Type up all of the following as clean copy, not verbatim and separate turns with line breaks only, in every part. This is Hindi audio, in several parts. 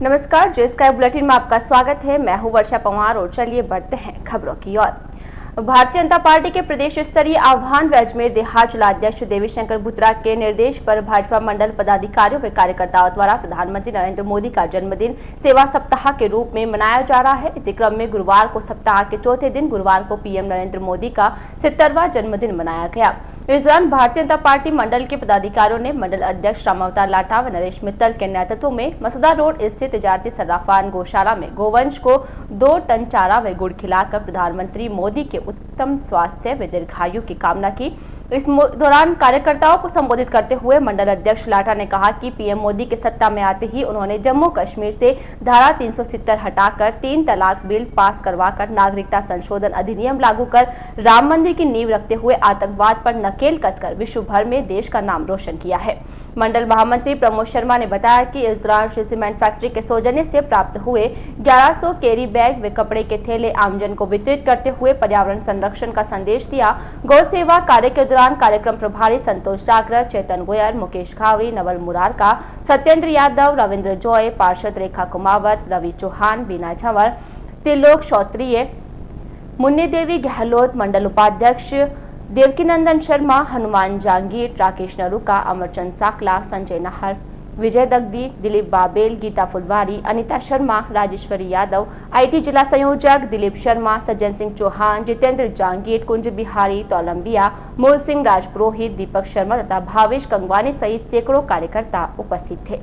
नमस्कार, जे स्काई बुलेटिन में आपका स्वागत है। मैं हूं वर्षा पवार और चलिए बढ़ते हैं खबरों की ओर। भारतीय जनता पार्टी के प्रदेश स्तरीय आह्वान व अजमेर देहात जिलाध्यक्ष देवीशंकर भुत्रा के निर्देश पर भाजपा मंडल पदाधिकारियों व कार्यकर्ताओं द्वारा प्रधानमंत्री नरेंद्र मोदी का जन्मदिन सेवा सप्ताह के रूप में मनाया जा रहा है। इसी क्रम में गुरुवार को सप्ताह के चौथे दिन गुरुवार को पीएम नरेंद्र मोदी का 70वां जन्मदिन मनाया गया। इस दौरान भारतीय जनता पार्टी मंडल के पदाधिकारियों ने मंडल अध्यक्ष रामावतार लाटा व नरेश मित्तल के नेतृत्व में मसूदा रोड स्थित तजारती सर्राफान गौशाला में गोवंश को 2 टन चारा व गुड़ खिलाकर प्रधानमंत्री मोदी के उत्तम स्वास्थ्य व दीर्घायु की कामना की। इस दौरान कार्यकर्ताओं को संबोधित करते हुए मंडल अध्यक्ष लाटा ने कहा कि पीएम मोदी के सत्ता में आते ही उन्होंने जम्मू कश्मीर से धारा 370 हटाकर 3 तलाक बिल पास करवाकर नागरिकता संशोधन अधिनियम लागू कर राम मंदिर की नींव रखते हुए आतंकवाद पर नकेल कसकर विश्व भर में देश का नाम रोशन किया है। मंडल महामंत्री प्रमोद शर्मा ने बताया कि इस दौरान श्री सीमेंट फैक्ट्री के सौजन्य से प्राप्त हुए 1100 कैरी बैग व कपड़े के थैले आमजन को वितरित करते हुए पर्यावरण संरक्षण का संदेश दिया। गौ सेवा कार्य के दौरान कार्यक्रम प्रभारी संतोष जागृत, चेतन गोयल, मुकेश खावरी, नवल मुरारका, सत्येंद्र यादव, रविंद्र जॉय, पार्षद रेखा कुमावत, रवि चौहान, बीना झंवर, त्रिलोक क्षत्रिय, मुन्नी देवी गहलोत, मंडल उपाध्यक्ष देवकीनंदन शर्मा, हनुमान जांगीर, राकेश नरूका, अमरचंद साकला, संजय नाहर, विजय दग्दी, दिलीप बाबेल, गीता फुलवारी, अनिता शर्मा, राजेश्वरी यादव, आईटी जिला संयोजक दिलीप शर्मा, सज्जन सिंह चौहान, जितेंद्र जांगीर, कुंज बिहारी तोलंबिया, मूल सिंह राजपुरोहित, दीपक शर्मा तथा भावेश कंगवानी सहित सैकड़ों कार्यकर्ता उपस्थित थे।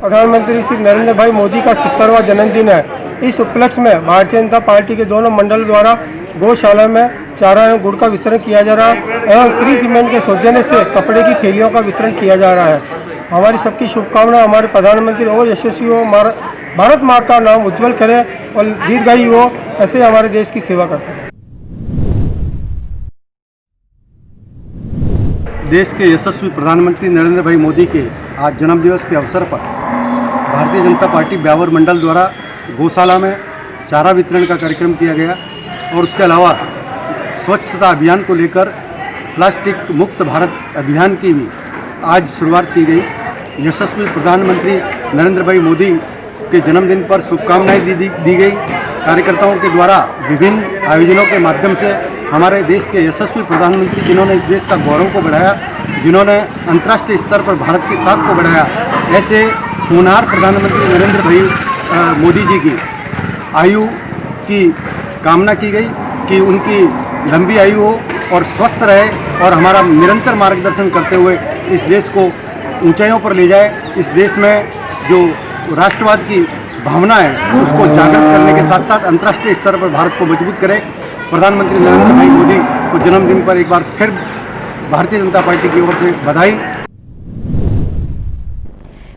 प्रधानमंत्री श्री नरेंद्र भाई मोदी का 70वां जन्मदिन है। इस उपलक्ष्य में भारतीय जनता पार्टी के दोनों मंडल द्वारा गौशाला में चारा एवं गुड़ का वितरण किया जा रहा है एवं श्री सीमेंट के सौजन्य से कपड़े की थैलियों का वितरण किया जा रहा है। हमारी सबकी शुभकामना हमारे प्रधानमंत्री और यशस्वी हो, भारत माँ का नाम उज्जवल करे और दीर्घायु हो, ऐसे हमारे देश की सेवा करते हैं।
देश के यशस्वी प्रधानमंत्री नरेंद्र भाई मोदी के आज जन्मदिवस के अवसर पर भारतीय जनता पार्टी ब्यावर मंडल द्वारा गौशाला में चारा वितरण का कार्यक्रम किया गया और उसके अलावा स्वच्छता अभियान को लेकर प्लास्टिक मुक्त भारत अभियान की भी आज शुरुआत की गई। यशस्वी प्रधानमंत्री नरेंद्र भाई मोदी के जन्मदिन पर शुभकामनाएं दी गई। कार्यकर्ताओं के द्वारा विभिन्न आयोजनों के माध्यम से हमारे देश के यशस्वी प्रधानमंत्री जिन्होंने इस देश का गौरव को बढ़ाया, जिन्होंने अंतर्राष्ट्रीय स्तर पर भारत की साख को बढ़ाया, ऐसे होनहार प्रधानमंत्री नरेंद्र भाई मोदी जी की आयु की कामना की गई कि उनकी लंबी आयु हो और स्वस्थ रहे और हमारा निरंतर मार्गदर्शन करते हुए इस देश को ऊंचाइयों पर ले जाए। इस देश में जो राष्ट्रवाद की भावना है उसको जागृत करने के साथ साथ अंतर्राष्ट्रीय स्तर पर भारत को मजबूत करे। प्रधानमंत्री नरेंद्र भाई मोदी को जन्मदिन पर एक बार फिर भारतीय जनता पार्टी की ओर से बधाई।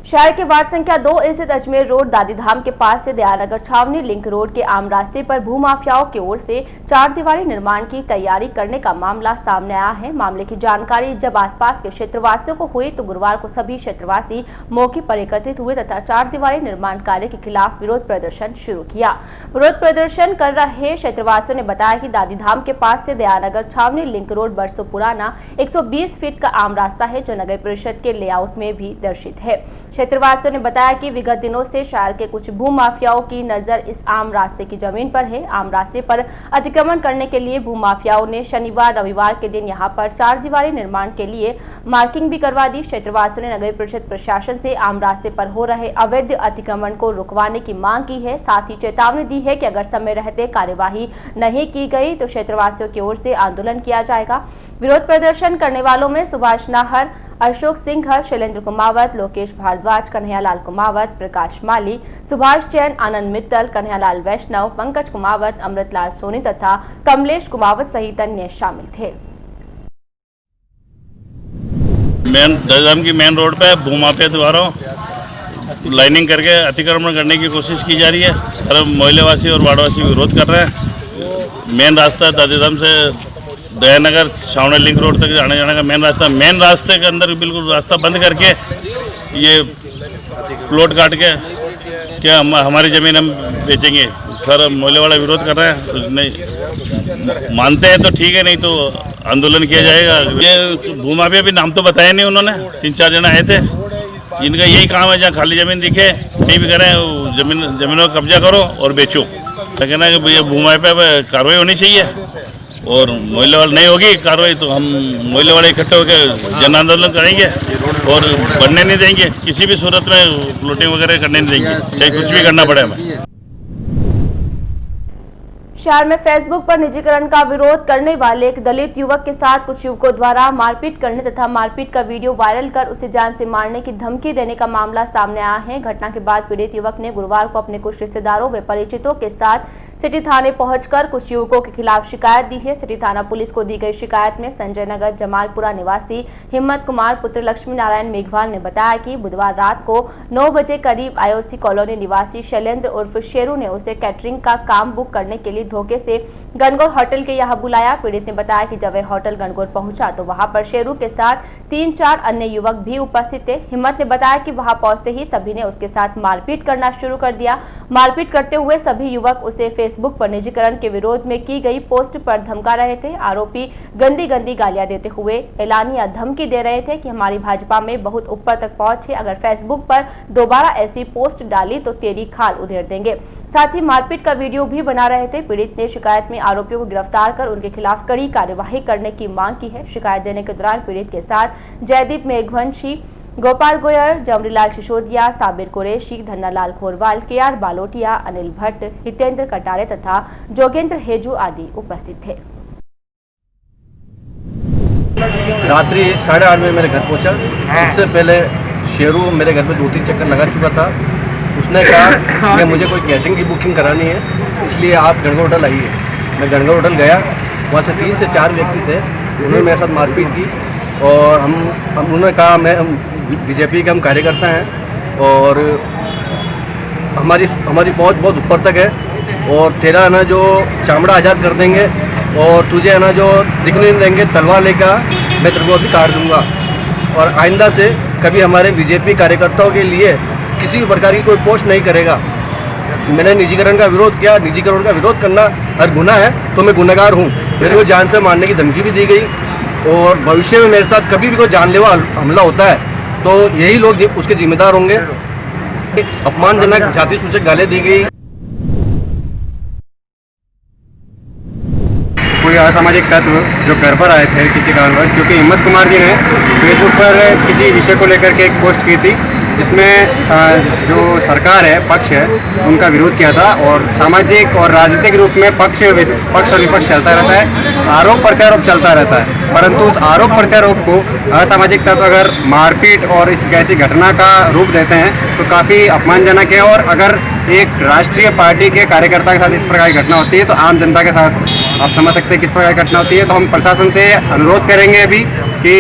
शहर के वार्ड संख्या 2 स्थित अजमेर रोड दादीधाम के पास से दयानगर छावनी लिंक रोड के आम रास्ते पर भूमाफियाओं की ओर से 4 दीवारी निर्माण की तैयारी करने का मामला सामने आया है। मामले की जानकारी जब आसपास के क्षेत्रवासियों को हुई तो गुरुवार को सभी क्षेत्रवासी मौके पर एकत्रित हुए तथा 4 दीवारी निर्माण कार्य के खिलाफ विरोध प्रदर्शन शुरू किया। विरोध प्रदर्शन कर रहे क्षेत्रवासियों ने बताया कि दादीधाम के पास से दयानगर छावनी लिंक रोड बरसों पुराना 120 फीट का आम रास्ता है जो नगर परिषद के लेआउट में भी दर्शित है। क्षेत्रवासियों ने बताया कि विगत दिनों से शहर के कुछ भूमाफियाओं की नजर इस आम रास्ते की जमीन पर है। आम रास्ते पर अतिक्रमण करने के लिए भूमाफियाओं ने शनिवार रविवार के दिन यहां पर 4 दीवारी निर्माण के लिए मार्किंग भी करवा दी। क्षेत्रवासियों ने नगर परिषद प्रशासन से आम रास्ते पर हो रहे अवैध अतिक्रमण को रुकवाने की मांग की है। साथ ही चेतावनी दी है कि अगर समय रहते कार्यवाही नहीं की गई तो क्षेत्रवासियों की ओर से आंदोलन किया जाएगा। विरोध प्रदर्शन करने वालों में सुभाष नाहर, अशोक सिंह, शैलेंद्र कुमावत, लोकेश भारद्वाज, कन्हैयालाल कुमावत, प्रकाश माली, सुभाष जैन, आनंद मित्तल, कन्हैयालाल वैष्णव, पंकज कुमावत, अमृतलाल सोनी तथा कमलेश कुमावत सहित अन्य शामिल थे।
दादीधाम की मेन रोड पे भूमाफिया द्वारा लाइनिंग करके अतिक्रमण करने की कोशिश की जा रही है। सारे मोहल्लेवासी और वार्डवासी विरोध कर रहे हैं। मेन रास्ता दादीधाम से दयानगर छावनी लिंक रोड तक आने जाने का मेन रास्ते के अंदर बिल्कुल रास्ता बंद करके ये प्लॉट काट के क्या हमारी ज़मीन हम बेचेंगे। सर मोहल्ले वाला विरोध कर रहे हैं, नहीं मानते हैं तो ठीक है, नहीं तो आंदोलन किया जाएगा। ये भूमाफिया भी नाम तो बताया नहीं उन्होंने, 3-4 जने आए थे इनका यही काम है, जहाँ खाली जमीन दिखे कहीं भी करें, जमीनों का कब्जा करो और बेचो। तो कहना है कि भैया भूमि पे कार्रवाई होनी चाहिए, और महिला वाले नहीं होगी कार्रवाई तो हम महिला वाले इकट्ठे होकर जन आंदोलन करेंगे और बनने नहीं देंगे। किसी भी सूरत में प्लॉटिंग वगैरह करने नहीं देंगे, चाहे कुछ भी करना पड़े हमें।
शहर में फेसबुक पर निजीकरण का विरोध करने वाले एक दलित युवक के साथ कुछ युवकों द्वारा मारपीट करने तथा मारपीट का वीडियो वायरल कर उसे जान से मारने की धमकी देने का मामला सामने आया है। घटना के बाद पीड़ित युवक ने गुरुवार को अपने कुछ रिश्तेदारों व परिचितों के साथ सिटी थाने पहुंचकर कुछ युवकों के खिलाफ शिकायत दी है। सिटी थाना पुलिस को दी गई शिकायत में संजय नगर जमालपुरा निवासी हिम्मत कुमार पुत्र लक्ष्मी नारायण मेघवाल ने बताया कि बुधवार रात को 9 बजे करीब आईओसी कॉलोनी निवासी शैलेंद्र उर्फ शेरू ने उसे कैटरिंग का काम बुक करने के लिए धोखे से गणगौर होटल के यहाँ बुलाया। पीड़ित ने बताया कि जब वह होटल गणगौर पहुंचा तो वहां पर शेरू के साथ 3-4 अन्य युवक भी उपस्थित थे। हिम्मत ने बताया कि वहां पहुंचते ही सभी ने उसके साथ मारपीट करना शुरू कर दिया। मारपीट करते हुए सभी युवक उसे फेसबुक पर निजीकरण के विरोध में की गई पोस्ट पर धमका रहे थे। आरोपी गंदी गंदी गालियां देते हुए एलानिया धमकी दे रहे थे कि हमारी भाजपा में बहुत ऊपर तक पहुंच है, अगर फेसबुक पर दोबारा ऐसी पोस्ट डाली तो तेरी खाल उधेड़ देंगे। साथ ही मारपीट का वीडियो भी बना रहे थे। पीड़ित ने शिकायत में आरोपियों को गिरफ्तार कर उनके खिलाफ कड़ी कार्यवाही करने की मांग की है। शिकायत देने के दौरान पीड़ित के साथ जयदीप मेघवंशी, गोपाल गोयर, जमरीलाल सिसोदिया, साबिर कुरैशी, धन्नालाल खोरवाल, KR बालोटिया, अनिल भट्ट, हितेंद्र कटारे तथा जोगेंद्र हेजू आदि उपस्थित थे।
रात्रि 8:30 में मेरे घर पहुंचा। इससे पहले शेरू मेरे घर पे 2-3 चक्कर लगा चुका था। उसने कहा कि मुझे कोई कैटरिंग की बुकिंग करानी है, इसलिए आप गणगौर होटल आइए। मैं गणगौर होटल गया, वहाँ से 3 से 4 व्यक्ति थे, उन्होंने मेरे साथ मारपीट की और उन्होंने कहा मैं बीजेपी के हम कार्यकर्ता हैं और हमारी पहुंच बहुत ऊपर तक है और तेरा ना जो चामड़ा आज़ाद कर देंगे और तुझे ना जो दिखने नहीं देंगे, तलवार लेकर मैं तेरे को अभी काट दूंगा और आइंदा से कभी हमारे बीजेपी कार्यकर्ताओं के लिए किसी भी प्रकार की कोई पोस्ट नहीं करेगा। मैंने निजीकरण का विरोध किया। निजीकरण का विरोध करना हर गुनाह है, तो मैं गुनहगार हूँ। मेरे को जान से मारने की धमकी भी दी गई और भविष्य में मेरे साथ कभी भी कोई जानलेवा हमला होता है तो यही लोग उसके जिम्मेदार होंगे। अपमानजनक जाति सूचक गाली दी गई। कोई असामाजिक तत्व जो घर पर आए थे किसी कारणवश, क्योंकि हिम्मत कुमार जी ने फेसबुक पर किसी विषय को लेकर के एक पोस्ट की थी जिसमें जो सरकार है, पक्ष है, उनका विरोध किया था और सामाजिक और राजनीतिक रूप में पक्ष और विपक्ष चलता रहता है, आरोप प्रत्यारोप चलता रहता है। परंतु उस आरोप प्रत्यारोप को असामाजिक तत्व अगर मारपीट और इस ऐसी घटना का रूप देते हैं तो काफ़ी अपमानजनक है। और अगर एक राष्ट्रीय पार्टी के कार्यकर्ता के साथ इस प्रकार की घटना होती है तो आम जनता के साथ आप समझ सकते हैं किस प्रकार की घटना होती है। तो हम प्रशासन से अनुरोध करेंगे अभी कि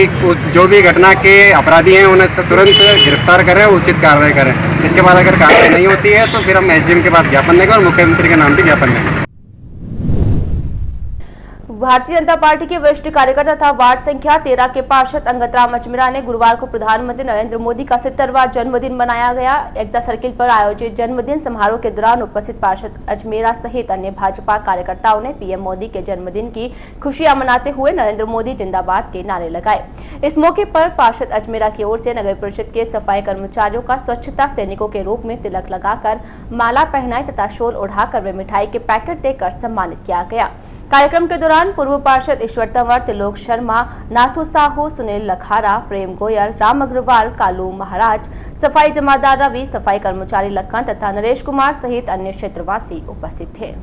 जो भी घटना के अपराधी हैं उन्हें तुरंत गिरफ्तार करें, उचित कार्रवाई करें। इसके बाद अगर कार्रवाई नहीं होती है तो फिर हम SDM के पास ज्ञापन देंगे और मुख्यमंत्री के नाम भी ज्ञापन देंगे।
भारतीय जनता पार्टी के वरिष्ठ कार्यकर्ता तथा वार्ड संख्या 13 के पार्षद अंगतराम अजमेरा ने गुरुवार को प्रधानमंत्री नरेंद्र मोदी का 70वां जन्मदिन मनाया गया। एकता सर्किल पर आयोजित जन्मदिन समारोह के दौरान उपस्थित पार्षद अजमेरा सहित अन्य भाजपा कार्यकर्ताओं ने PM मोदी के जन्मदिन की खुशियां मनाते हुए नरेंद्र मोदी जिंदाबाद के नारे लगाए। इस मौके पर पार्षद अजमेरा की ओर से नगर परिषद के सफाई कर्मचारियों का स्वच्छता सैनिकों के रूप में तिलक लगाकर माला पहनाई तथा शॉल उड़ाकर वे मिठाई के पैकेट देकर सम्मानित किया गया। कार्यक्रम के दौरान पूर्व पार्षद ईश्वर तंवर, त्रिलोक शर्मा, नाथू साहू, सुनील लखारा, प्रेम गोयल, राम अग्रवाल, कालू महाराज, सफाई जमादार रवि, सफाई कर्मचारी लखन तथा नरेश कुमार सहित अन्य क्षेत्रवासी उपस्थित थे।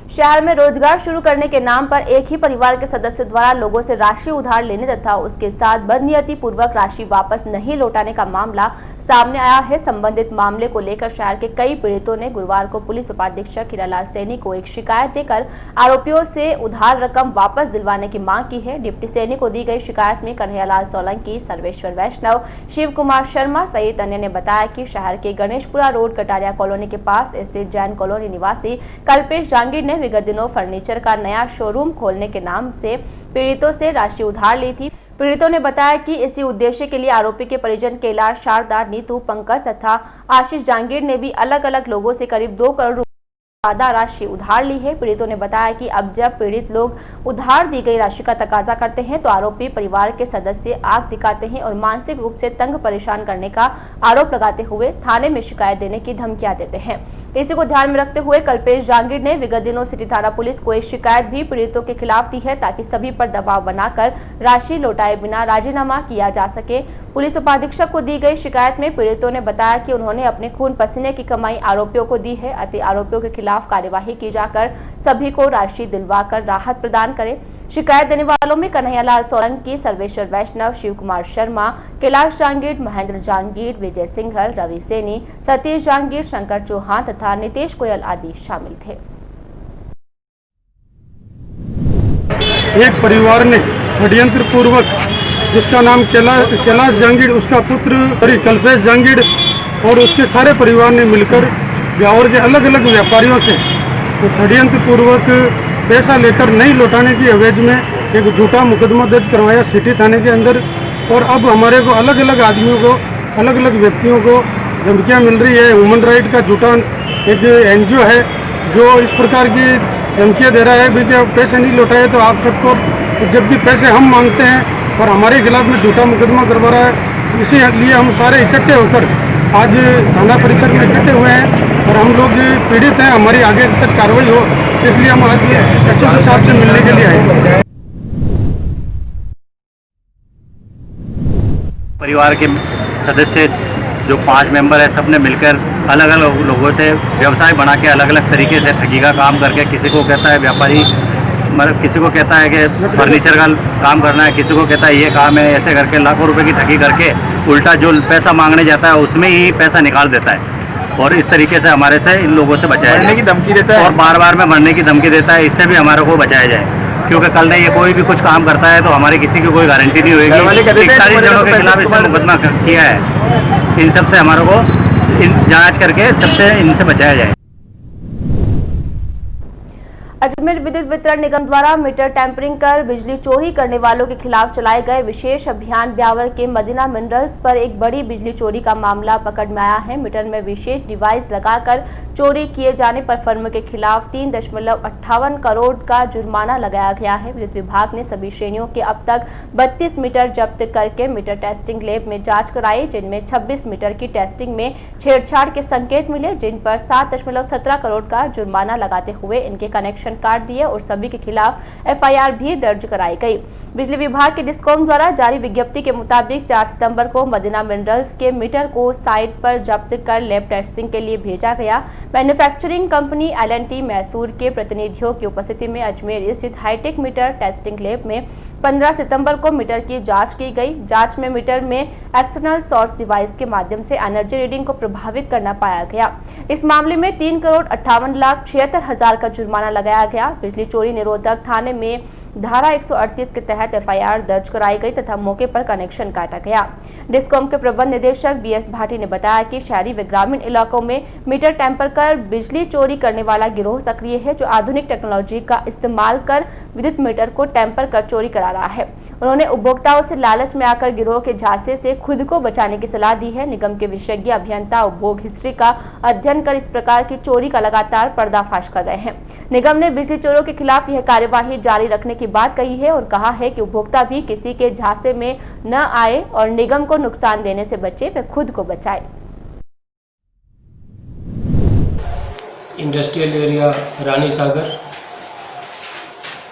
शहर में रोजगार शुरू करने के नाम पर एक ही परिवार के सदस्यों द्वारा लोगों से राशि उधार लेने तथा उसके साथ बदनीयती पूर्वक राशि वापस नहीं लौटाने का मामला सामने आया है। संबंधित मामले को लेकर शहर के कई पीड़ितों ने गुरुवार को पुलिस उपाधीक्षक हीरालाल सैनी को एक शिकायत देकर आरोपियों से उधार रकम वापस दिलवाने की मांग की है। डिप्टी सैनी को दी गई शिकायत में कन्हैयालाल सोलंकी, सर्वेश्वर वैष्णव, शिव कुमार शर्मा सहित अन्य ने बताया कि शहर के गणेशपुरा रोड कटारिया कॉलोनी के पास स्थित जैन कॉलोनी निवासी कल्पेश जांगीर ने विगत दिनों फर्नीचर का नया शोरूम खोलने के नाम से पीड़ितों से राशि उधार ली थी। पीड़ितों ने बताया कि इसी उद्देश्य के लिए आरोपी के परिजन कैलाश, शारदा, नीतू, पंकज तथा आशीष जांगीर ने भी अलग अलग लोगों से करीब 2 करोड़ ज्यादा राशि उधार ली है। पीड़ितों ने बताया कि अब जब पीड़ित लोग उधार दी गई राशि का तकाजा करते हैं तो आरोपी परिवार के सदस्य आग दिखाते हैं और मानसिक रूप से तंग परेशान करने का आरोप लगाते हुए थाने में शिकायत देने की धमकियां देते हैं। इसी को ध्यान में रखते हुए कल्पेश जहांगीर ने विगत दिनों सिटी थाना पुलिस को एक शिकायत भी पीड़ितों के खिलाफ दी है ताकि सभी पर दबाव बनाकर राशि लौटाए बिना राजीनामा किया जा सके। पुलिस उपाधीक्षक को दी गई शिकायत में पीड़ितों ने बताया कि उन्होंने अपने खून पसीने की कमाई आरोपियों को दी है, अतः आरोपियों के खिलाफ कार्यवाही की जाकर सभी को राशि दिलवाकर राहत प्रदान करे। शिकायत देने वालों में कन्हैयालाल सोलंकी, सर्वेश्वर वैष्णव, शिव कुमार शर्मा, कैलाश जहांगीर, महेंद्र जहांगीर, विजय सिंघल, रवि सैनी, सतीश जहांगीर, शंकर चौहान तथा नितेश गोयल आदि शामिल थे।
एक परिवार ने षड्यंत्र पूर्वक, जिसका नाम कैलाश जहांगीर, उसका पुत्र कल्पेश जहांगीर और उसके सारे परिवार ने मिलकर ब्यावर के अलग अलग व्यापारियों से षड्यंत्र पूर्वक पैसा लेकर नहीं लौटाने की एवज में एक झूठा मुकदमा दर्ज करवाया सिटी थाने के अंदर। और अब हमारे को अलग अलग आदमियों को, अलग अलग व्यक्तियों को धमकियाँ मिल रही है। ह्यूमन राइट का झूठा एक NGO है जो इस प्रकार की धमकियाँ दे रहा है भी कि पैसे नहीं लौटाए तो आप सबको, जबकि पैसे हम मांगते हैं और हमारे खिलाफ में झूठा मुकदमा करवा रहा है। इसीलिए हम सारे इकट्ठे होकर आज थाना परिसर में इकट्ठे हुए हैं और हम लोग पीड़ित हैं, हमारी आगे तक कार्रवाई हो, इसलिए हम आज SHO साहब से मिलने के लिए आए।
परिवार के सदस्य जो 5 मेंबर है, सबने मिलकर अलग अलग लोगों से व्यवसाय बना के अलग अलग तरीके से ठगी का काम करके, किसी को कहता है व्यापारी, मतलब किसी को कहता है कि फर्नीचर का काम करना है, किसी को कहता है ये काम है, ऐसे करके लाखों रुपए की ठगी करके उल्टा जो पैसा मांगने जाता है उसमें ही पैसा निकाल देता है। और इस तरीके से हमारे से इन लोगों से बचाया जाए, की धमकी देता है और बार बार में मरने की धमकी देता है। इससे भी हमारे को बचाया जाए, क्योंकि कल ने ये कोई भी कुछ काम करता है तो हमारे किसी की कोई गारंटी नहीं होगी। 41 जनों के खिलाफ इसने मुकदमा किया है। इन सब से हमारे को जांच करके सबसे इनसे बचाया जाए।
अजमेर विद्युत वितरण निगम द्वारा मीटर टैंपरिंग कर बिजली चोरी करने वालों के खिलाफ चलाए गए विशेष अभियान ब्यावर के मदीना मिनरल्स पर एक बड़ी बिजली चोरी का मामला पकड़ में आया है। मीटर में विशेष डिवाइस लगाकर चोरी किए जाने पर फर्म के खिलाफ 3.58 करोड़ का जुर्माना लगाया गया है। विद्युत विभाग ने सभी श्रेणियों के अब तक 32 मीटर जब्त करके मीटर टेस्टिंग लैब में जाँच कराई, जिनमें 26 मीटर की टेस्टिंग में छेड़छाड़ के संकेत मिले, जिन पर 7.17 करोड़ का जुर्माना लगाते हुए इनके कनेक्शन काट दिए और सभी के खिलाफ FIR भी दर्ज कराई गई। बिजली विभाग के डिस्कॉम द्वारा जारी विज्ञप्ति के मुताबिक 4 सितंबर को मदीना मिनरल्स के मीटर को साइट पर जब्त कर लैब टेस्टिंग के लिए भेजा गया। मैन्युफैक्चरिंग कंपनी L&T मैसूर के प्रतिनिधियों की उपस्थिति में अजमेर स्थित हाईटेक मीटर टेस्टिंग लैब में 15 सितंबर को मीटर की जांच की गई। जांच में मीटर में एक्सटर्नल सोर्स डिवाइस के माध्यम से एनर्जी रीडिंग को प्रभावित करना पाया गया। इस मामले में 3,58,76,000 का जुर्माना लगाया गया। बिजली चोरी निरोधक थाने में धारा 138 के तहत FIR दर्ज कराई गई तथा मौके पर कनेक्शन काटा गया। डिस्कॉम के प्रबंध निदेशक BS भाटी ने बताया कि शहरी व ग्रामीण इलाकों में मीटर टैंपर कर बिजली चोरी करने वाला गिरोह सक्रिय है, जो आधुनिक टेक्नोलॉजी का इस्तेमाल कर विद्युत मीटर को टैंपर कर चोरी करा रहा है। उन्होंने उपभोक्ताओं से लालच में आकर गिरोह के झांसे से खुद को बचाने की सलाह दी है। निगम के विशेषज्ञ अभियंता उपभोग हिस्ट्री का अध्ययन कर इस प्रकार की चोरी का लगातार पर्दाफाश कर रहे हैं। निगम ने बिजली चोरों के खिलाफ यह कार्यवाही जारी रखने की बात कही है और कहा है कि उपभोक्ता भी किसी के झांसे में न आए और निगम को नुकसान देने से बचे व खुद को बचाए।
इंडस्ट्रियल एरिया रानी सागर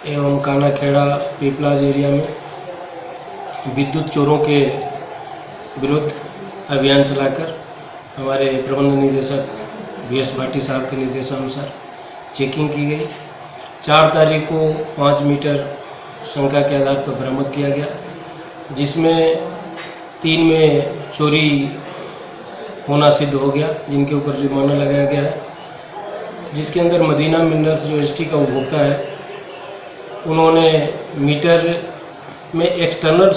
एवं कानाखेड़ा पीपलाज एरिया में विद्युत चोरों के विरुद्ध अभियान चलाकर हमारे प्रबंध निदेशक BS भाटी साहब के निर्देशानुसार चेकिंग की गई। 4 तारीख को 5 मीटर शंका के आधार पर बरामद किया गया, जिसमें 3 में चोरी होना सिद्ध हो गया, जिनके ऊपर जुर्माना लगाया गया है। जिसके अंदर मदीना मिनरल्स जो ST का उपभोक्ता है, उन्होंने मीटर में एक्सटर्नल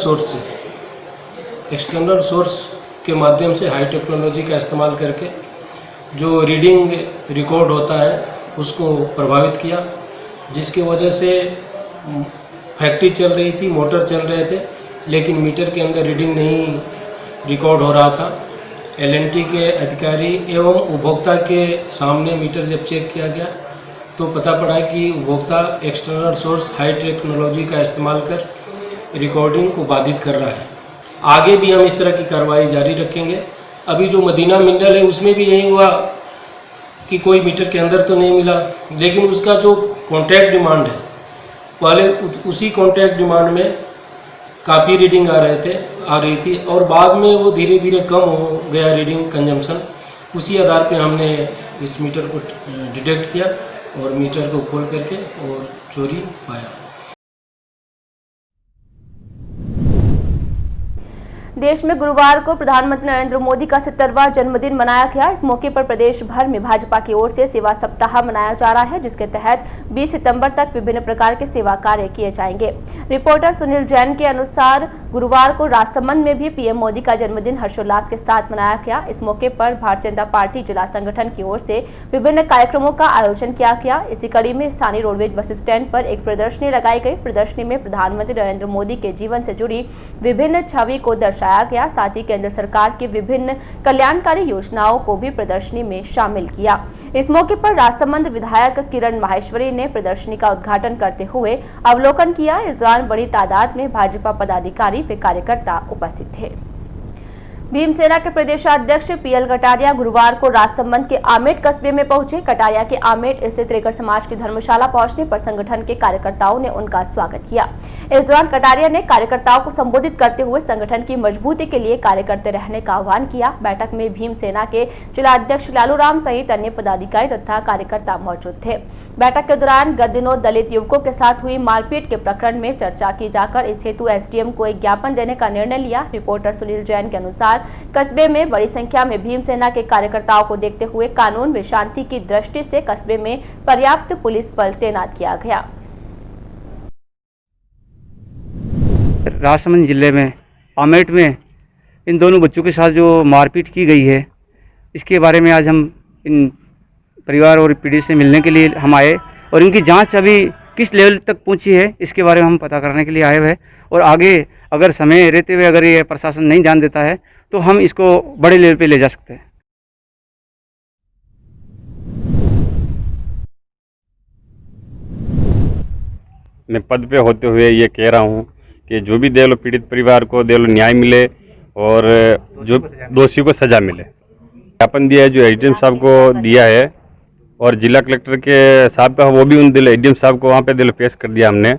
सोर्स के माध्यम से हाई टेक्नोलॉजी का इस्तेमाल करके जो रीडिंग रिकॉर्ड होता है उसको प्रभावित किया, जिसकी वजह से फैक्ट्री चल रही थी, मोटर चल रहे थे, लेकिन मीटर के अंदर रीडिंग नहीं रिकॉर्ड हो रहा था। L&T के अधिकारी एवं उपभोक्ता के सामने मीटर जब चेक किया गया तो पता पड़ा कि उपभोक्ता एक्सटर्नल सोर्स हाई टेक्नोलॉजी का इस्तेमाल कर रिकॉर्डिंग को बाधित कर रहा है। आगे भी हम इस तरह की कार्रवाई जारी रखेंगे। अभी जो मदीना मिनरल है उसमें भी यही हुआ कि कोई मीटर के अंदर तो नहीं मिला, लेकिन उसका जो कॉन्ट्रैक्ट डिमांड है, पहले उसी कॉन्ट्रैक्ट डिमांड में काफ़ी रीडिंग आ रही थी और बाद में वो धीरे धीरे कम हो गया रीडिंग कंजम्पशन। उसी आधार पे हमने इस मीटर को डिटेक्ट किया और मीटर को खोल करके और चोरी पाया।
देश में गुरुवार को प्रधानमंत्री नरेंद्र मोदी का 70वां जन्मदिन मनाया गया। इस मौके पर प्रदेश भर में भाजपा की ओर से सेवा सप्ताह मनाया जा रहा है, जिसके तहत 20 सितंबर तक विभिन्न प्रकार के सेवा कार्य किए जाएंगे। रिपोर्टर सुनील जैन के अनुसार गुरुवार को राजसमंद में भी पीएम मोदी का जन्मदिन हर्षोल्लास के साथ मनाया गया। इस मौके पर भारतीय जनता पार्टी जिला संगठन की ओर से विभिन्न कार्यक्रमों का आयोजन किया गया। इसी कड़ी में स्थानीय रोडवेज बस स्टैंड पर एक प्रदर्शनी लगाई गई। प्रदर्शनी में प्रधानमंत्री नरेंद्र मोदी के जीवन से जुड़ी विभिन्न छवि को दर्शाया गया। साथ ही केंद्र सरकार की विभिन्न कल्याणकारी योजनाओं को भी प्रदर्शनी में शामिल किया। इस मौके पर राजसमंद विधायक किरण माहेश्वरी ने प्रदर्शनी का उद्घाटन करते हुए अवलोकन किया। इस दौरान बड़ी तादाद में भाजपा पदाधिकारी व कार्यकर्ता उपस्थित थे। भीमसेना के प्रदेशाध्यक्ष पीएल कटारिया गुरुवार को राजसमंद के आमेट कस्बे में पहुंचे। कटारिया के आमेट स्थित रेकर समाज की धर्मशाला पहुंचने पर संगठन के कार्यकर्ताओं ने उनका स्वागत किया। इस दौरान कटारिया ने कार्यकर्ताओं को संबोधित करते हुए संगठन की मजबूती के लिए कार्य करते रहने का आह्वान किया। बैठक में भीमसेना के जिलाध्यक्ष लालू राम सहित अन्य पदाधिकारी तथा कार्यकर्ता मौजूद थे। बैठक के दौरान गत दिनों दलित युवकों के साथ हुई मारपीट के प्रकरण में चर्चा की जाकर इस हेतु एसडीएम को एक ज्ञापन देने का निर्णय लिया। रिपोर्टर सुनील जैन के अनुसार कस्बे में बड़ी संख्या में भीमसेना के कार्यकर्ताओं को देखते हुए कानून व शांति की दृष्टि से कस्बे में पर्याप्त पुलिस बल तैनात किया गया।
राजसमंद जिले में आमेट में इन दोनों बच्चों के साथ जो मारपीट की गई है, इसके बारे में आज हम इन परिवार और पीड़ित से मिलने के लिए हम आए और इनकी जांच अभी किस लेवल तक पहुंची है इसके बारे में हम पता करने के लिए आए हुए हैं। और आगे अगर समय रहते हुए अगर ये प्रशासन नहीं ध्यान देता है तो हम इसको बड़े लेवल पे ले जा सकते हैं।
मैं पद पे होते हुए ये कह रहा हूँ कि जो भी देवलो पीड़ित परिवार को देवलो न्याय मिले और जो दोषी को सजा मिले। ज्ञापन दिया है जो एडीएम साहब को दिया है और जिला कलेक्टर के साहब का वो भी उन दिल एडीएम साहब को वहाँ पे दिल पेश कर दिया हमने।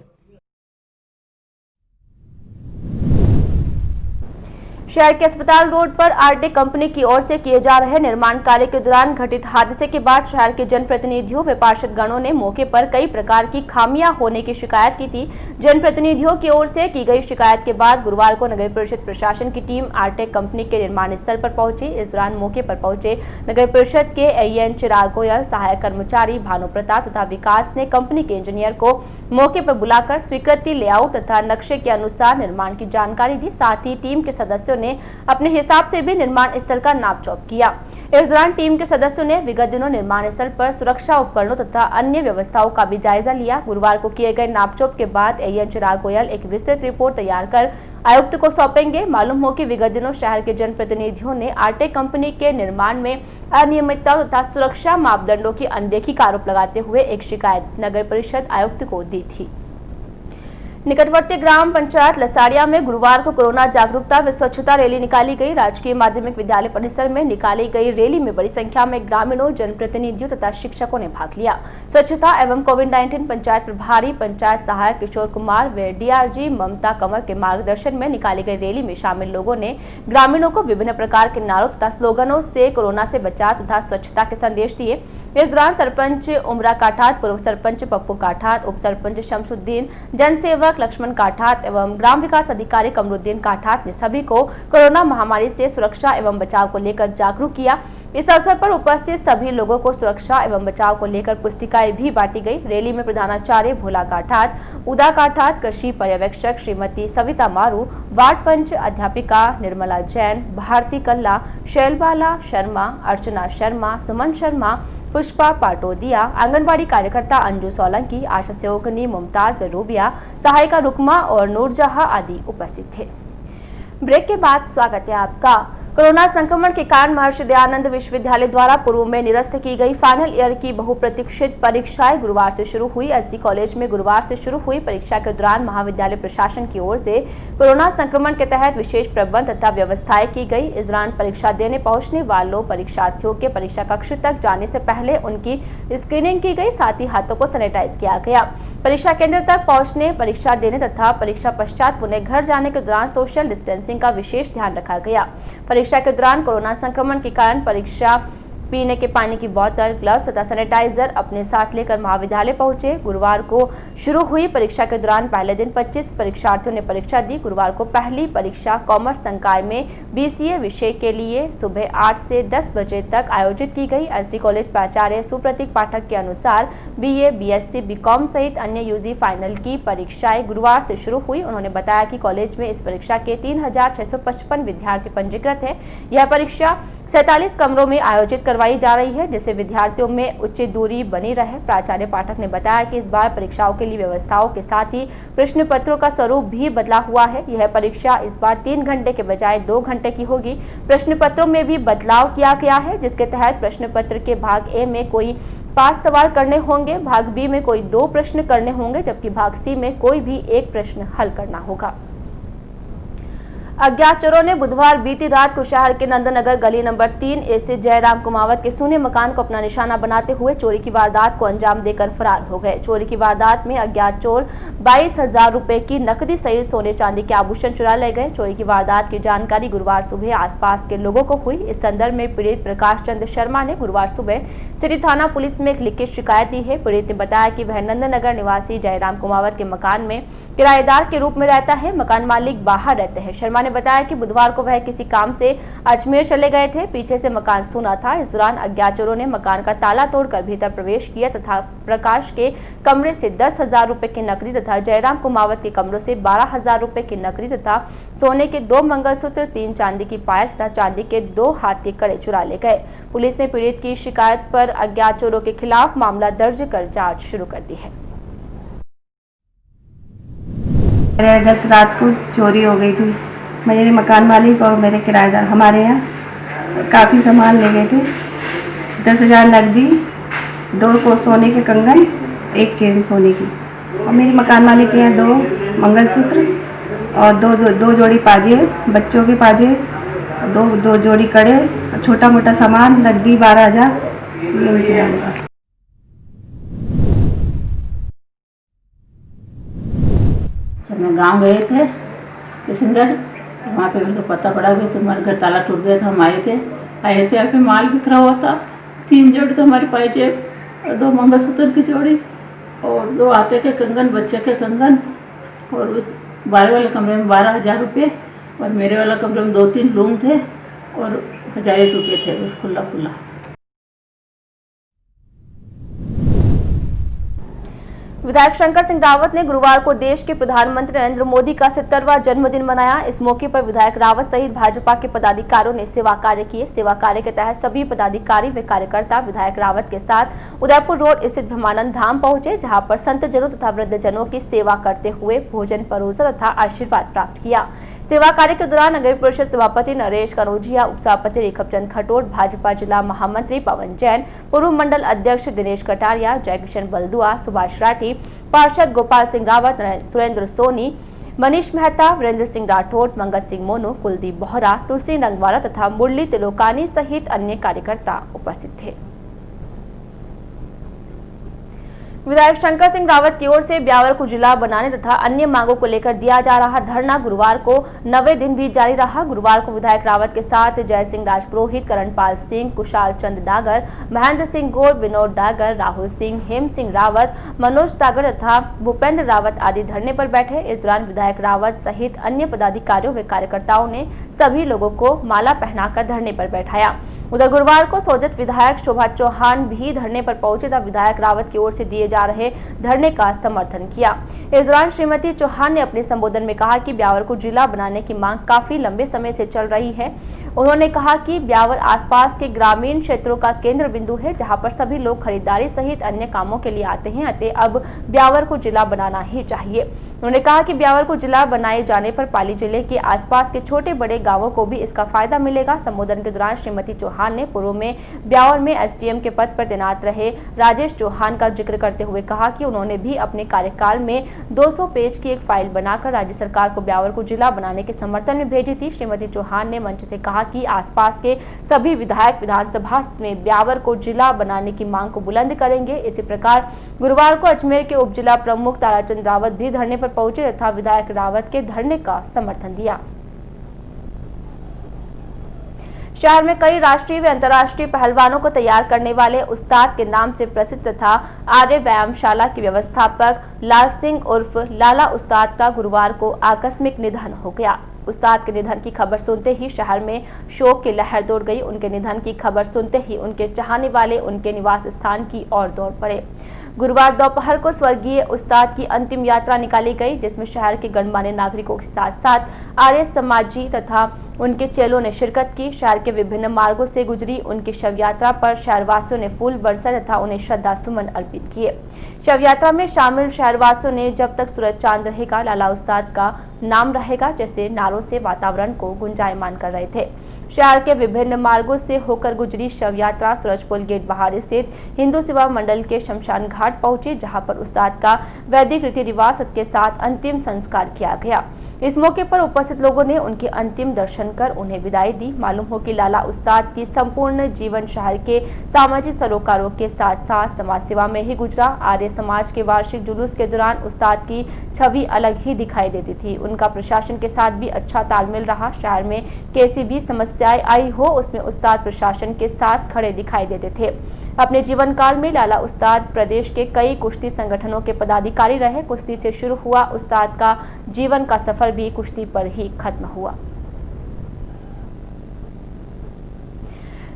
शहर के अस्पताल रोड पर आरटे कंपनी की ओर से किए जा रहे निर्माण कार्य के दौरान घटित हादसे के बाद शहर के जनप्रतिनिधियों व पार्षद गणों ने मौके पर कई प्रकार की खामियां होने की शिकायत की थी। जनप्रतिनिधियों की ओर से की गई शिकायत के बाद गुरुवार को नगर परिषद प्रशासन की टीम आरटे कंपनी के निर्माण स्थल पर पहुंची। इस दौरान मौके पर पहुंचे नगर परिषद के एएन चिराग गोयल, सहायक कर्मचारी भानु प्रताप तथा विकास ने कंपनी के इंजीनियर को मौके पर बुलाकर स्वीकृति लेआउट तथा नक्शे के अनुसार निर्माण की जानकारी दी। साथ ही टीम के सदस्यों ने अपने हिसाब से भी निर्माण स्थल का नापजोप किया। इस दौरान टीम के सदस्यों ने विगत दिनों निर्माण स्थल पर सुरक्षा उपकरणों तथा अन्य व्यवस्थाओं का भी जायजा लिया। गुरुवार को किए गए नापजोप के बाद एएन चिराग गोयल एक विस्तृत रिपोर्ट तैयार कर आयुक्त को सौंपेंगे। मालूम हो कि विगत दिनों शहर के जनप्रतिनिधियों ने आरटे कंपनी के निर्माण में अनियमितताओं तथा सुरक्षा मापदंडों की अनदेखी का आरोप लगाते हुए एक शिकायत नगर परिषद आयुक्त को दी थी। निकटवर्ती ग्राम पंचायत लसाड़िया में गुरुवार को कोरोना जागरूकता व स्वच्छता रैली निकाली गई। राजकीय माध्यमिक विद्यालय परिसर में निकाली गई रैली में बड़ी संख्या में ग्रामीणों, जनप्रतिनिधियों तथा शिक्षकों ने भाग लिया। स्वच्छता एवं कोविड-19 पंचायत प्रभारी पंचायत सहायक किशोर कुमार व डीआरजी ममता कंवर के मार्गदर्शन में निकाली गई रैली में शामिल लोगों ने ग्रामीणों को विभिन्न प्रकार के नारों तथा स्लोगनों से कोरोना से बचाव तथा स्वच्छता के संदेश दिए। इस दौरान सरपंच उमरा काठात, पूर्व सरपंच पप्पू काठात, उप सरपंच शमसुद्दीन, जनसेवक लक्ष्मण काठात एवं ग्राम विकास अधिकारी कमरुद्दीन काठात ने सभी को कोरोना महामारी से सुरक्षा एवं बचाव को लेकर जागरूक किया। इस अवसर पर उपस्थित सभी लोगों को सुरक्षा एवं बचाव को लेकर पुस्तिकाएं भी बांटी गई। रैली में प्रधानाचार्य भोला काठात, उदा काठात, कृषि पर्यवेक्षक श्रीमती सविता मारू, वार्ड पंच अध्यापिका निर्मला जैन, भारती कल्ला, शैलबाला शर्मा, अर्चना शर्मा, सुमन शर्मा, पुष्पा पाटोदिया, आंगनबाड़ी कार्यकर्ता अंजू सोलंकी, आशा सेवकनी, मुमताज व रूबिया, सहायिका रुकमा और नूरजहां आदि उपस्थित थे। ब्रेक के बाद स्वागत है आपका। कोरोना संक्रमण के कारण महर्षि दयानंद विश्वविद्यालय द्वारा पूर्व में निरस्त की गई फाइनल ईयर की बहुप्रतीक्षित परीक्षाएं गुरुवार से शुरू हुई। एसडी कॉलेज में गुरुवार से शुरू हुई परीक्षा के दौरान महाविद्यालय प्रशासन की ओर से कोरोना संक्रमण के तहत विशेष प्रबंध तथा व्यवस्थाएं की गई। इस दौरान परीक्षा देने पहुंचने वालों परीक्षार्थियों के परीक्षा कक्ष तक जाने से पहले उनकी स्क्रीनिंग की गई, साथ ही हाथों को सैनिटाइज किया गया। परीक्षा केंद्र तक पहुंचने, परीक्षा देने तथा परीक्षा पश्चात पुनः घर जाने के दौरान सोशल डिस्टेंसिंग का विशेष ध्यान रखा गया। परीक्षा के दौरान कोरोना संक्रमण के कारण परीक्षा पीने के पानी की बोतल, ग्लव्स तथा सैनिटाइजर अपने साथ लेकर महाविद्यालय पहुंचे। गुरुवार को शुरू हुई परीक्षा के दौरान पहले दिन 25 परीक्षार्थियों ने परीक्षा दी। गुरुवार को पहली परीक्षा कॉमर्स संकाय में बीसीए विषय के लिए सुबह 8 से 10 बजे तक आयोजित की गई। एसडी कॉलेज प्राचार्य सुप्रतीक पाठक के अनुसार बीए, बीएससी, बीकॉम सहित अन्य यूजी फाइनल की परीक्षाएं गुरुवार से शुरू हुई। उन्होंने बताया कि कॉलेज में इस परीक्षा के 3655 विद्यार्थी पंजीकृत है। यह परीक्षा 47 कमरों में आयोजित करवाई जा रही है, जिससे विद्यार्थियों में उचित दूरी बनी रहे। प्राचार्य पाठक ने बताया कि इस बार परीक्षाओं के लिए व्यवस्थाओं के साथ ही प्रश्न पत्रों का स्वरूप भी बदला हुआ है। यह परीक्षा इस बार 3 घंटे के बजाय 2 घंटे की होगी। प्रश्न पत्रों में भी बदलाव किया गया है, जिसके तहत प्रश्न पत्र के भाग ए में कोई 5 सवाल करने होंगे, भाग बी में कोई 2 प्रश्न करने होंगे, जबकि भाग सी में कोई भी 1 प्रश्न हल करना होगा। अज्ञात चोरों ने बुधवार बीती रात को शहर के नंदनगर गली नंबर 3 स्थित जयराम कुमावत के सूने मकान को अपना निशाना बनाते हुए चोरी की वारदात को अंजाम देकर फरार हो गए। चोरी की वारदात में अज्ञात चोर 22,000 रुपए की नकदी सहित सोने चांदी के आभूषण चुरा ले गए। चोरी की वारदात की जानकारी गुरुवार सुबह आसपास के लोगों को हुई। इस संदर्भ में पीड़ित प्रकाश चंद्र शर्मा ने गुरुवार सुबह सिटी थाना पुलिस में एक लिखित शिकायत दी है। पीड़ित ने बताया कि वह नंदनगर निवासी जयराम कुमावत के मकान में किराएदार के रूप में रहता है। मकान मालिक बाहर रहते हैं। शर्मा ने बताया कि बुधवार को वह किसी काम से अजमेर चले गए थे। पीछे से मकान सूना था। इस दौरान अज्ञात चोरों ने मकान का ताला तोड़कर भीतर प्रवेश किया तथा प्रकाश के कमरे से 10,000 रुपए की नकदी तथा जयराम कुमावत के कमरों से 12,000 रुपए की नकदी तथा सोने के 2 मंगलसूत्र, 3 चांदी की पायल तथा चांदी के 2 हाथ के कड़े चुरा ले गए। पुलिस ने पीड़ित की शिकायत पर अज्ञात चोरों के खिलाफ मामला दर्ज कर जाँच शुरू कर दी है।
गत रात को चोरी हो गई थी। मेरे मकान मालिक और मेरे किराएदार हमारे यहाँ काफ़ी सामान ले गए थे। 10,000 नकदी, 2 को सोने के कंगन, 1 चेन सोने की, और मेरे मकान मालिक के यहाँ 2 मंगलसूत्र और 2 जोड़ी पाजे, बच्चों के पाजे, 2 जोड़ी कड़े, छोटा मोटा सामान, नकदी 12,000 ये उनके यहाँ।
मैं गांव गए थे किशनगढ़, वहाँ पे उनको पता पड़ा कि तुम्हारे घर ताला टूट गया था। हम आए थे यहाँ पे माल बिखरा हुआ था। 3 जोड़ी तो हमारी पायजेब और 2 मंगलसूत्र की जोड़ी और 2 हाथे के कंगन, बच्चे के कंगन, और उस बाहर वाले कमरे में 12,000 रुपये और मेरे वाला कमरे में 2-3 रूम थे और 1,000 रुपये थे उस खुला खुला।
विधायक शंकर सिंह रावत ने गुरुवार को देश के प्रधानमंत्री नरेंद्र मोदी का 70वां जन्मदिन मनाया। इस मौके पर विधायक रावत सहित भाजपा के पदाधिकारियों ने सेवा कार्य किए। सेवा कार्य के तहत सभी पदाधिकारी व कार्यकर्ता विधायक रावत के साथ उदयपुर रोड स्थित ब्रह्मानंद धाम पहुंचे, जहां पर संतजनों तथा वृद्धजनों की सेवा करते हुए भोजन परोसा तथा आशीर्वाद प्राप्त किया। सेवा कार्य के दौरान नगर परिषद सभापति नरेश कनौजिया, उपसभापति रेखमचंद खटोट, भाजपा जिला महामंत्री पवन जैन, पूर्व मंडल अध्यक्ष दिनेश कटारिया, जयकिशन बलदुआ, सुभाष राठी, पार्षद गोपाल सिंह रावत, सुरेंद्र सोनी, मनीष मेहता, वीरेंद्र सिंह राठौड़, मंगत सिंह मोनू, कुलदीप बोहरा, तुलसी नंगवाला तथा मुरली तिलोकानी सहित अन्य कार्यकर्ता उपस्थित थे। विधायक शंकर सिंह रावत की ओर से ब्यावर को जिला बनाने तथा अन्य मांगों को लेकर दिया जा रहा धरना गुरुवार को 9वें दिन भी जारी रहा। गुरुवार को विधायक रावत के साथ जय सिंह राजपुरोहित, करणपाल सिंह, कुशाल चंद डागर, महेंद्र सिंह गौर, विनोद डागर, राहुल सिंह, हेम सिंह रावत, मनोज डागर तथा भूपेंद्र रावत आदि धरने पर बैठे। इस दौरान विधायक रावत सहित अन्य पदाधिकारियों व कार्यकर्ताओं ने सभी लोगों को माला पहनाकर धरने पर बैठाया। उधर गुरुवार को सोजत विधायक शोभा चौहान भी धरने पर पहुंचे तथा विधायक रावत की ओर से दिए जा रहे धरने का समर्थन किया। इस दौरान श्रीमती चौहान ने अपने संबोधन में कहा कि ब्यावर को जिला बनाने की मांग काफी लंबे समय से चल रही है। उन्होंने कहा कि ब्यावर आसपास के ग्रामीण क्षेत्रों का केंद्र बिंदु है, जहां पर सभी लोग खरीदारी सहित अन्य कामों के लिए आते हैं, अतः अब ब्यावर को जिला बनाना ही चाहिए। उन्होंने कहा कि ब्यावर को जिला बनाए जाने पर पाली जिले के आसपास के छोटे बड़े गांवों को भी इसका फायदा मिलेगा। संबोधन के दौरान श्रीमती चौहान ने पूर्व में ब्यावर में एसडीएम के पद पर तैनात रहे राजेश चौहान का जिक्र करते हुए कहा कि उन्होंने भी अपने कार्यकाल में 200 पेज की एक फाइल बनाकर राज्य सरकार को ब्यावर को जिला बनाने के समर्थन में भेजी थी। श्रीमती चौहान ने मंच से कहा कि आसपास के सभी विधायक विधानसभा में ब्यावर को जिला बनाने की मांग को बुलंद करेंगे। इसी प्रकार गुरुवार को अजमेर के उप जिला प्रमुख ताराचंद रावत भी धरने पर पहुंचे तथा विधायक रावत के धरने का समर्थन दिया। शहर में कई राष्ट्रीय व अंतर्राष्ट्रीय पहलवानों को तैयार करने वाले उस्ताद के नाम से प्रसिद्ध तथा आर्य व्यायामशाला के व्यवस्थापक लाल सिंह उर्फ लाला उस्ताद का गुरुवार को आकस्मिक निधन हो गया। उस्ताद के निधन की खबर सुनते ही शहर में शोक की लहर दौड़ गई। उनके निधन की खबर सुनते ही उनके चाहने वाले उनके निवास स्थान की ओर दौड़ पड़े। गुरुवार दोपहर को स्वर्गीय उस्ताद की अंतिम यात्रा निकाली गई, जिसमें शहर के गणमान्य नागरिकों के साथ साथ आर्य समाजी तथा उनके चेलों ने शिरकत की। शहर के विभिन्न मार्गों से गुजरी उनकी शव यात्रा पर शहरवासियों ने फूल बरसाए तथा उन्हें श्रद्धा सुमन अर्पित किए। शव यात्रा में शामिल शहरवासियों ने जब तक सूरज चांद रहेगा लाला उस्ताद का नाम रहेगा जैसे नारों से वातावरण को गुंजायमान कर रहे थे। शहर के विभिन्न मार्गों से होकर गुजरी शव यात्रा सूरजपुल गेट बाहर स्थित हिंदू सेवा मंडल के शमशान घाट पहुंची, जहां पर उस्ताद का वैदिक रीति रिवाज के साथ अंतिम संस्कार किया गया। इस मौके पर उपस्थित लोगों ने उनके अंतिम दर्शन कर उन्हें विदाई दी। मालूम हो कि लाला उस्ताद की संपूर्ण जीवन शहर के सामाजिक सरोकारों के साथ साथ समाज सेवा में ही गुजरा। आर्य समाज के वार्षिक जुलूस के दौरान उस्ताद की छवि अलग ही दिखाई देती थी। उनका प्रशासन के साथ भी अच्छा तालमेल रहा। शहर में कैसी भी समस्याएं आई हो उसमें उस्ताद प्रशासन के साथ खड़े दिखाई देते थे। अपने जीवन काल में लाला उस्ताद प्रदेश के कई कुश्ती संगठनों के पदाधिकारी रहे। कुश्ती से शुरू हुआ उस्ताद का जीवन का सफर भी कुश्ती पर ही खत्म हुआ।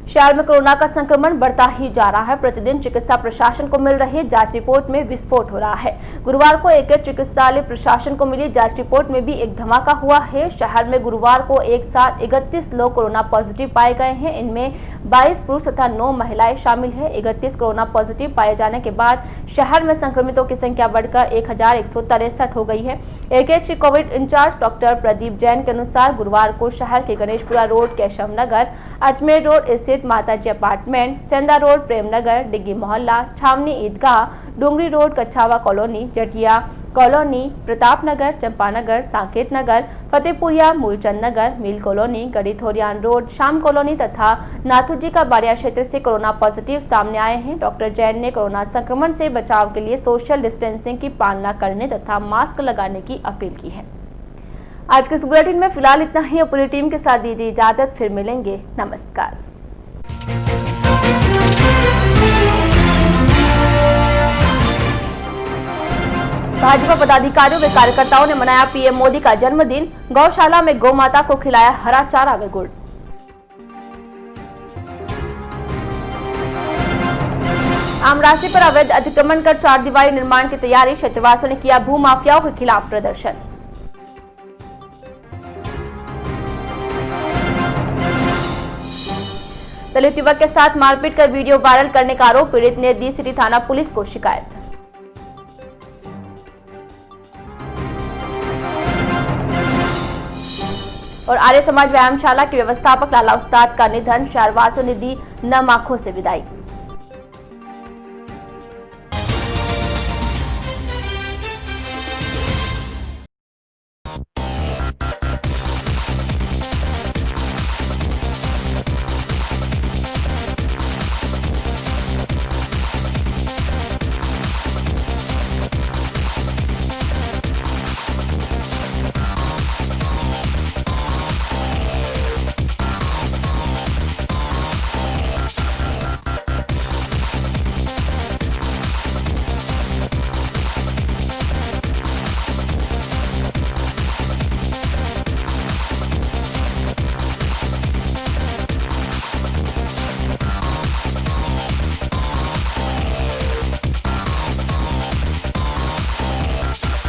शहर में कोरोना का संक्रमण बढ़ता ही जा रहा है। प्रतिदिन चिकित्सा प्रशासन को मिल रही जांच रिपोर्ट में विस्फोट हो रहा है। गुरुवार को एक चिकित्सालय प्रशासन को मिली जांच रिपोर्ट में भी एक धमाका हुआ है। शहर में गुरुवार को एक साथ 31 लोग कोरोना पॉजिटिव पाए गए हैं। इनमें 22 पुरुष तथा 9 महिलाएं शामिल है। 31 कोरोना पॉजिटिव पाए जाने के बाद शहर में संक्रमितों की संख्या बढ़कर 1163 हो गई है। AKH के Covid incharge doctor Pradeep Jain के अनुसार गुरुवार को शहर के गणेशपुरा रोड, केशव नगर, अजमेर रोड स्थित Mataji apartment, Sendha road, Premnagar, Diggi Mohalla, Chhawani Idgah, Dungri road, Kachhawa colony, Jatia colony, Pratap Nagar, Champanagar, Saket Nagar, Fatehpuria, Moolchand Nagar, mill colony, Garhi Thoriyan road, Sham colony तथा नाथुजी का बाड़िया क्षेत्र से कोरोना पॉजिटिव सामने आए हैं। डॉक्टर जैन ने कोरोना संक्रमण से बचाव के लिए सोशल डिस्टेंसिंग की पालना करने तथा मास्क लगाने की अपील की है। आज के इस बुलेटिन में फिलहाल इतना ही। और पूरी टीम के साथ दीजिए इजाजत, फिर मिलेंगे। नमस्कार। भाजपा पदाधिकारियों व कार्यकर्ताओं ने मनाया पीएम मोदी का जन्मदिन। गौशाला में गौ माता को खिलाया हरा चारा व गुड़। आम रास्ते पर अवैध अतिक्रमण कर 4 दीवारी निर्माण की तैयारी। क्षेत्रवासियों ने किया भू माफियाओं के खिलाफ प्रदर्शन। दलित युवक के साथ मारपीट कर वीडियो वायरल करने का आरोप। पीड़ित ने दी सिटी थाना पुलिस को शिकायत। और आर्य समाज व्यायामशाला के व्यवस्थापक लाला उस्ताद का निधन। शहरवासियों ने दी नम आंखों से विदाई।